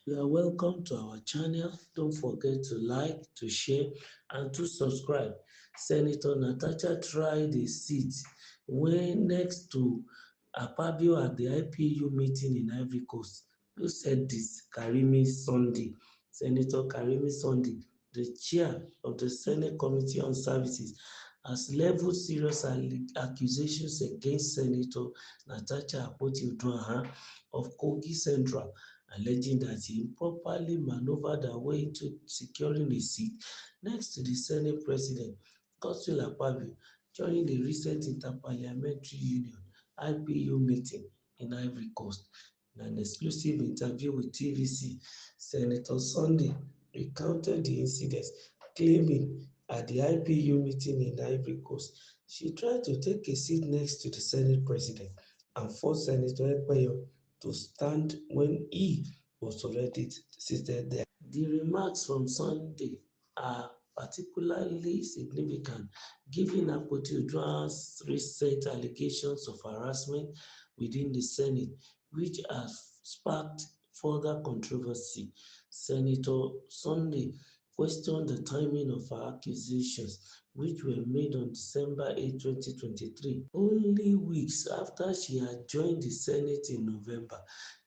You are welcome to our channel. Don't forget to like, to share, and to subscribe. Senator Natasha tried a seat when next to Akpabio at the IPU meeting in Ivory Coast. Who said this? Karimi Sunday. Senator Karimi Sunday, the chair of the Senate Committee on Services, has leveled serious accusations against Senator Natasha Akpoti-Uduaghan of Kogi Central, alleging that he improperly maneuvered her way into securing a seat next to the Senate President, Godswill Akpabio, during the recent Interparliamentary Union (IPU) meeting in Ivory Coast. In an exclusive interview with TVC, Senator Sunday recounted the incidents, claiming at the IPU meeting in Ivory Coast, she tried to take a seat next to the Senate President and forced Senator Akpabio to stand when he was already seated there. The remarks from Sunday are particularly significant given Akpoti-Uduaghan's recent allegations of harassment within the Senate, which have sparked further controversy. Senator Sunday questioned the timing of her accusations, which were made on December 8, 2023, only weeks after she had joined the Senate in November.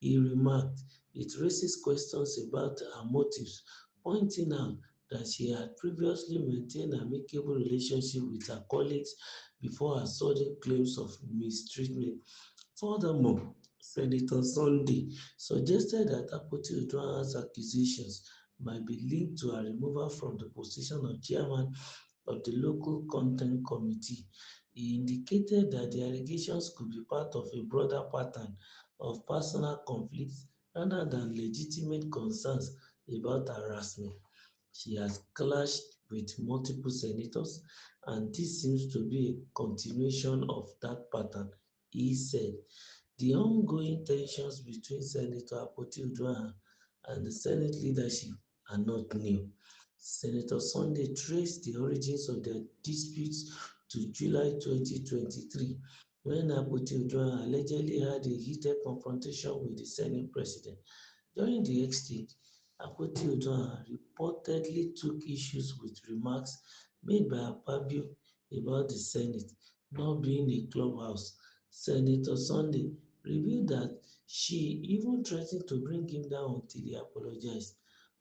He remarked, "It raises questions about her motives," pointing out that she had previously maintained amicable relationship with her colleagues before her sudden claims of mistreatment. Furthermore, Senator Sunday suggested that Akpoti-Uduaghan's accusations might be linked to her removal from the position of chairman of the local content committee. He indicated that the allegations could be part of a broader pattern of personal conflicts rather than legitimate concerns about harassment. She has clashed with multiple senators, and this seems to be a continuation of that pattern, he said. The ongoing tensions between Senator Akpoti-Uduaghan and the Senate leadership are not new. Senator Sunday traced the origins of their disputes to July 2023, when Akpoti-Uduaghan allegedly had a heated confrontation with the Senate President. During the exchange, Akpoti-Uduaghan reportedly took issues with remarks made by Akpabio about the Senate not being a clubhouse. Senator Sunday revealed that she even threatened to bring him down until he apologized,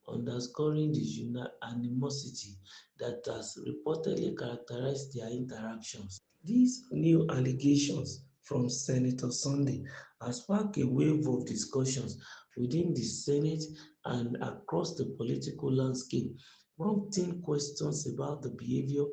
underscoring the animosity that has reportedly characterized their interactions. These new allegations from Senator Sunday have sparked a wave of discussions within the Senate and across the political landscape, prompting questions about the behavior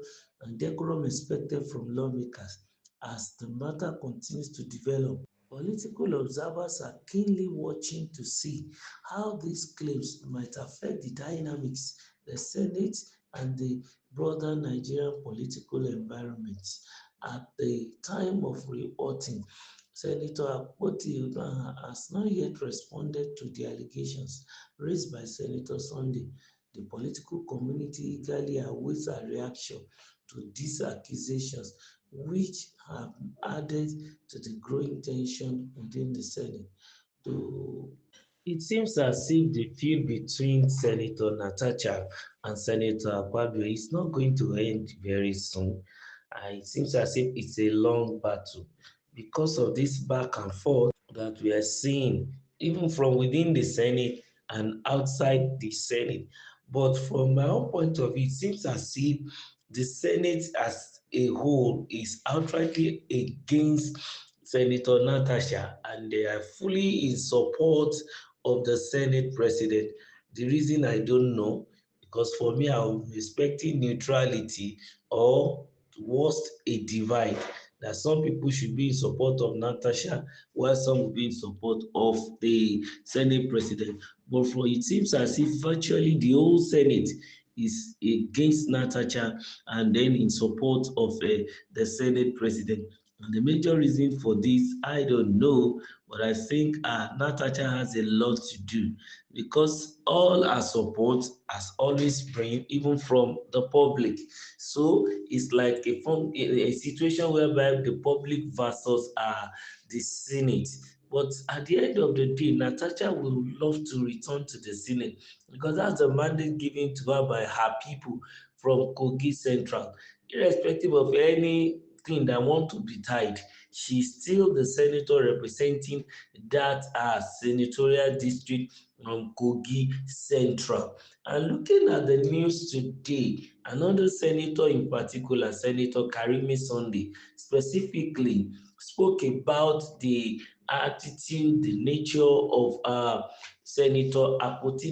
and decorum expected from lawmakers as the matter continues to develop. Political observers are keenly watching to see how these claims might affect the dynamics, the Senate, and the broader Nigerian political environment. At the time of reporting, Senator Akpoti-Uduaghan has not yet responded to the allegations raised by Senator Sunday. The political community eagerly awaits a reaction to these accusations, which have added to the growing tension within the Senate. Though it seems as if the feud between Senator Natasha and Senator Akpabio is not going to end very soon. It seems as if it's a long battle because of this back and forth that we are seeing, even from within the Senate and outside the Senate. But from my own point of view, it seems as if the Senate as a whole is outrightly against Senator Natasha, and they are fully in support of the Senate president. The reason I don't know, because for me, I'm expecting neutrality or worst a divide. That some people should be in support of Natasha, while some will be in support of the Senate president. But for it seems as if virtually the whole Senate is against Natasha and then in support of the Senate president. And the major reason for this, I don't know, but I think Natasha has a lot to do because all her support has always been even from the public. So it's like a situation whereby the public versus the Senate. But at the end of the day, Natasha will love to return to the Senate because that's the mandate given to her by her people from Kogi Central. Irrespective of anything that want to be tied, she's still the senator representing that senatorial district from Kogi Central. And looking at the news today, another senator in particular, Senator Karimi Sunday, specifically spoke about the attitude, the nature of Senator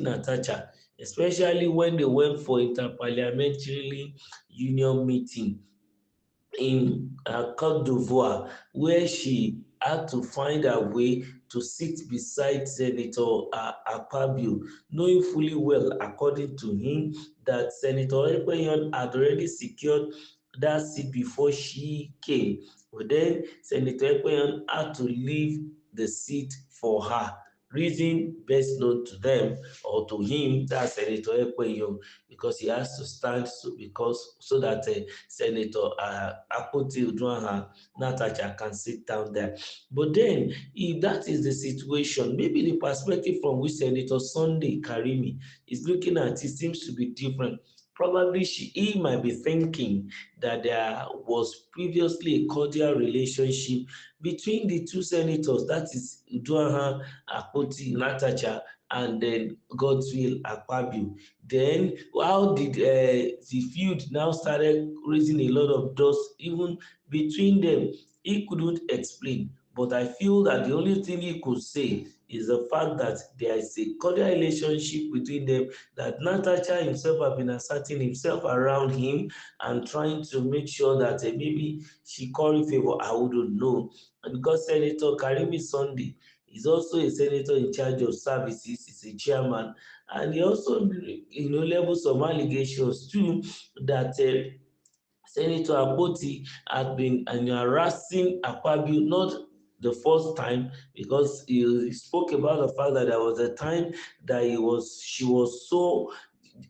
Natasha, especially when they went for interparliamentary union meeting in Cote d'Ivoire, where she had to find a way to sit beside Senator Akpabio, knowing fully well, according to him, that Senator Ekpeyon had already secured that seat before she came. But then Senator Ekpeyon had to leave the seat for her. Reason best known to them or to him, that's Senator Ekpeyon, because he has to stand so that Senator Akpoti Uduaghan Natasha can sit down there. But then, if that is the situation, maybe the perspective from which Senator Sunday Karimi is looking at it seems to be different. Probably he might be thinking that there was previously a cordial relationship between the two senators, that is Uduaghan Akpoti Natasha and then Godswill Akpabio. Then how did the feud now started raising a lot of dust even between them? He couldn't explain, but I feel that the only thing he could say is the fact that there is a cordial relationship between them, that Natasha himself have been asserting himself around him and trying to make sure that maybe she curry favor. I wouldn't know. And because Senator Karimi Sunday is also a senator in charge of services, he's a chairman, and he also levels some allegations too that Senator Akpoti had been harassing Akpabio, not the first time, because he spoke about the fact that there was a time that she was so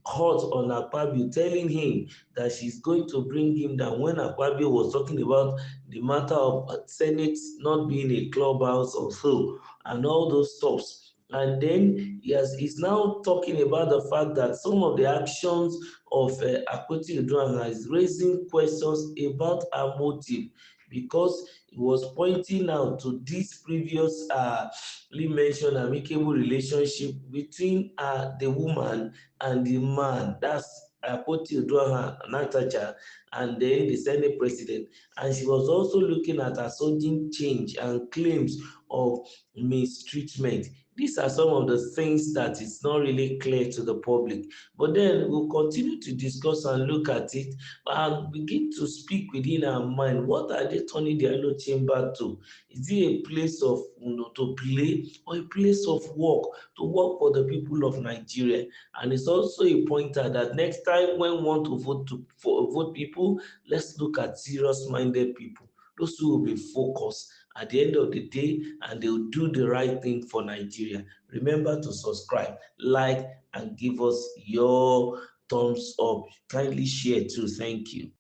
hot on Akpabio, telling him that she's going to bring him down when Akpabio was talking about the matter of Senate not being a clubhouse or so, and all those stuffs. And then he's now talking about the fact that some of the actions of Akpoti Uduaghan is raising questions about her motive, because he was pointing out to this previously mentioned amicable relationship between the woman and the man, that's Akpoti Uduaghan Natasha, and then the Senate president. And she was also looking at her sudden change and claims of mistreatment. These are some of the things that is not really clear to the public. But then we'll continue to discuss and look at it and begin to speak within our mind. What are they turning the echo chamber to? Is it a place of to play, or a place of work, to work for the people of Nigeria? And it's also a pointer that next time when we want to vote people, let's look at serious-minded people, those who will be focused at the end of the day, and they will do the right thing for Nigeria. Remember to subscribe, like, and give us your thumbs up. Kindly share too. Thank you.